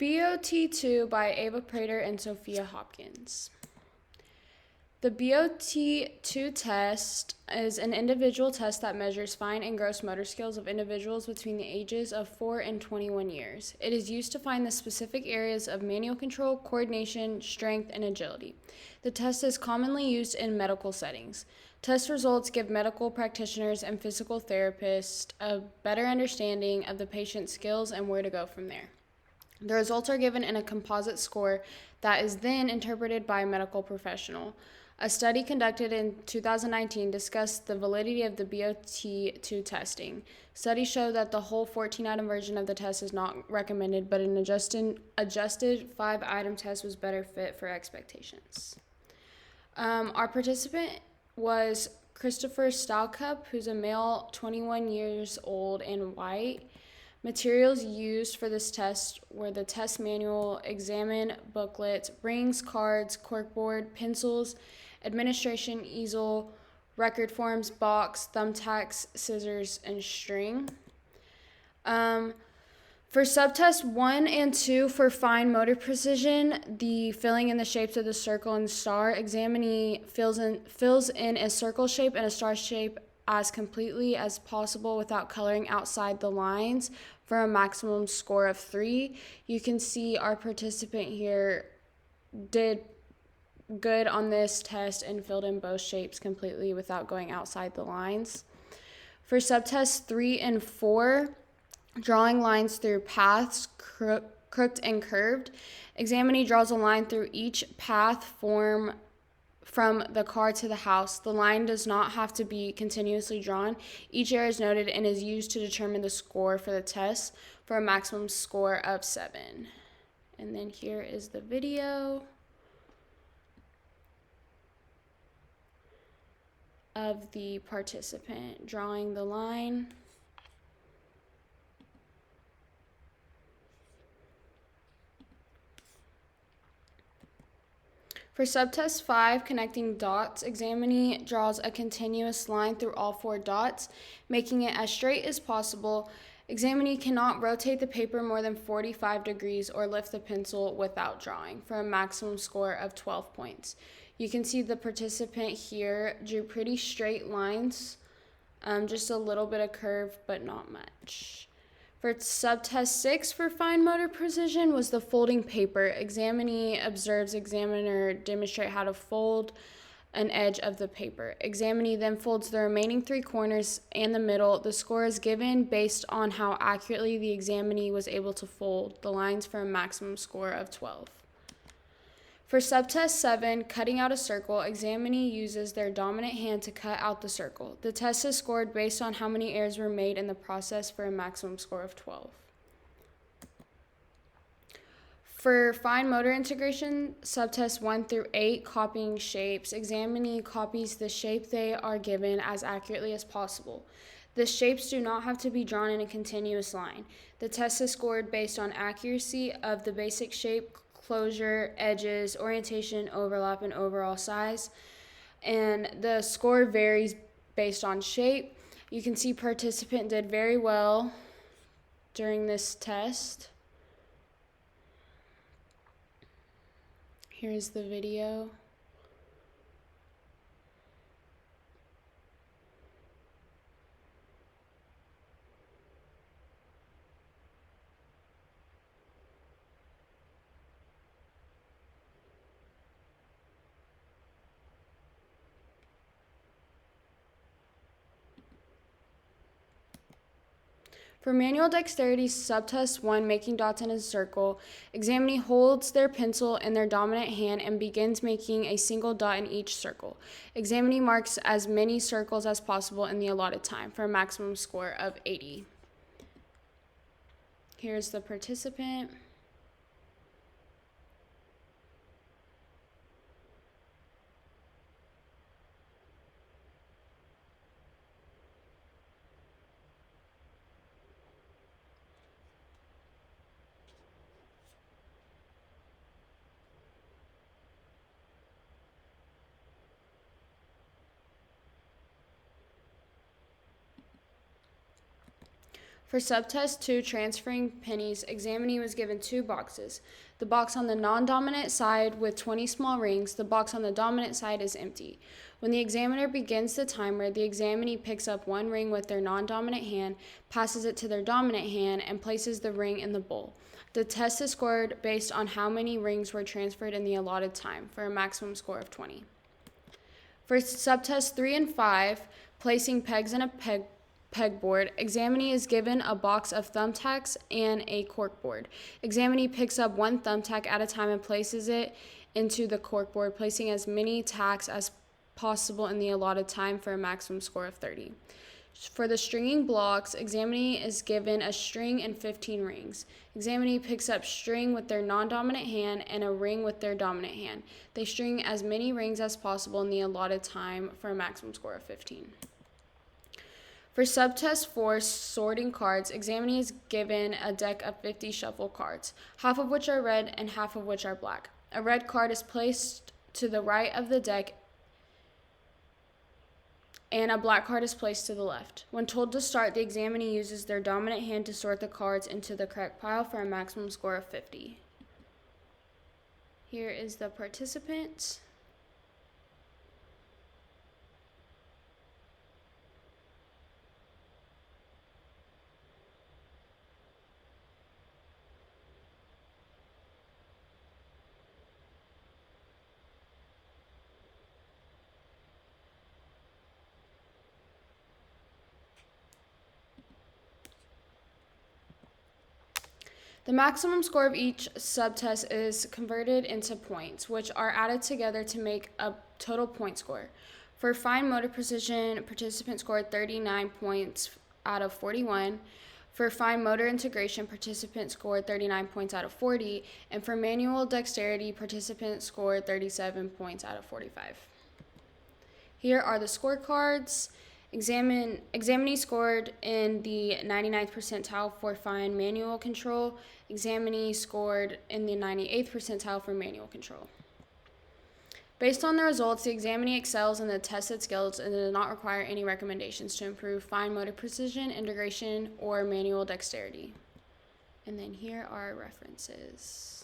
BOT2 by Ava Praytor and Sophia Hopkins. The BOT2 test is an individual test that measures fine and gross motor skills of individuals between the ages of 4 and 21 years. It is used to find the specific areas of manual control, coordination, strength, and agility. The test is commonly used in medical settings. Test results give medical practitioners and physical therapists a better understanding of the patient's skills and where to go from there. The results are given in a composite score that is then interpreted by a medical professional. A study conducted in 2019 discussed the validity of the BOT2 testing. Studies show that the whole 14-item version of the test is not recommended, but an adjusted 5-item test was better fit for expectations. Our participant was Christopher Stalcup, who's a male, 21 years old, and white. Materials used for this test were the test manual, examine booklet, rings, cards, corkboard, pencils, administration easel, record forms, box, thumbtacks, scissors, and string. For subtests 1 and 2 for fine motor precision, the filling in the shapes of the circle and star, examinee fills in a circle shape and a star shape as completely as possible without coloring outside the lines for a maximum score of 3. You can see our participant here did good on this test and filled in both shapes completely without going outside the lines. For subtests 3 and 4, drawing lines through paths, crooked and curved, examinee draws a line through each path from the car to the house. The line does not have to be continuously drawn. Each error is noted and is used to determine the score for the test for a maximum score of 7. And then here is the video of the participant drawing the line. For subtest 5, connecting dots, examinee draws a continuous line through all 4 dots, making it as straight as possible. Examinee cannot rotate the paper more than 45 degrees or lift the pencil without drawing for a maximum score of 12 points. You can see the participant here drew pretty straight lines, just a little bit of curve, but not much. For subtest 6 for fine motor precision was the folding paper. Examinee observes examiner demonstrate how to fold an edge of the paper. Examinee then folds the remaining 3 corners and the middle. The score is given based on how accurately the examinee was able to fold the lines for a maximum score of 12. For subtest 7, cutting out a circle, examinee uses their dominant hand to cut out the circle. The test is scored based on how many errors were made in the process for a maximum score of 12. For fine motor integration, subtests 1 through 8, copying shapes, examinee copies the shape they are given as accurately as possible. The shapes do not have to be drawn in a continuous line. The test is scored based on accuracy of the basic shape, closure, edges, orientation, overlap, and overall size. And the score varies based on shape. You can see participant did very well during this test. Here's the video. For manual dexterity, subtest 1, making dots in a circle, examinee holds their pencil in their dominant hand and begins making a single dot in each circle. Examinee marks as many circles as possible in the allotted time for a maximum score of 80. Here's the participant. For subtest 2, transferring pennies, examinee was given 2 boxes. The box on the non-dominant side with 20 small rings, the box on the dominant side is empty. When the examiner begins the timer, the examinee picks up 1 ring with their non-dominant hand, passes it to their dominant hand, and places the ring in the bowl. The test is scored based on how many rings were transferred in the allotted time, for a maximum score of 20. For subtests 3 and 5, placing pegs in a pegboard, examinee is given a box of thumbtacks and a corkboard. Examinee picks up 1 thumbtack at a time and places it into the corkboard, placing as many tacks as possible in the allotted time for a maximum score of 30. For the stringing blocks, examinee is given a string and 15 rings. Examinee picks up string with their non-dominant hand and a ring with their dominant hand. They string as many rings as possible in the allotted time for a maximum score of 15. For subtest 4, sorting cards, examinee is given a deck of 50 shuffle cards, half of which are red and half of which are black. A red card is placed to the right of the deck and a black card is placed to the left. When told to start, the examinee uses their dominant hand to sort the cards into the correct pile for a maximum score of 50. Here is the participant. The maximum score of each subtest is converted into points, which are added together to make a total point score. For fine motor precision, participants scored 39 points out of 41. For fine motor integration, participants scored 39 points out of 40. And for manual dexterity, participants scored 37 points out of 45. Here are the scorecards. Examinee scored in the 99th percentile for fine manual control. Examinee scored in the 98th percentile for manual control. Based on the results, the examinee excels in the tested skills and does not require any recommendations to improve fine motor precision, integration, or manual dexterity. And then here are references.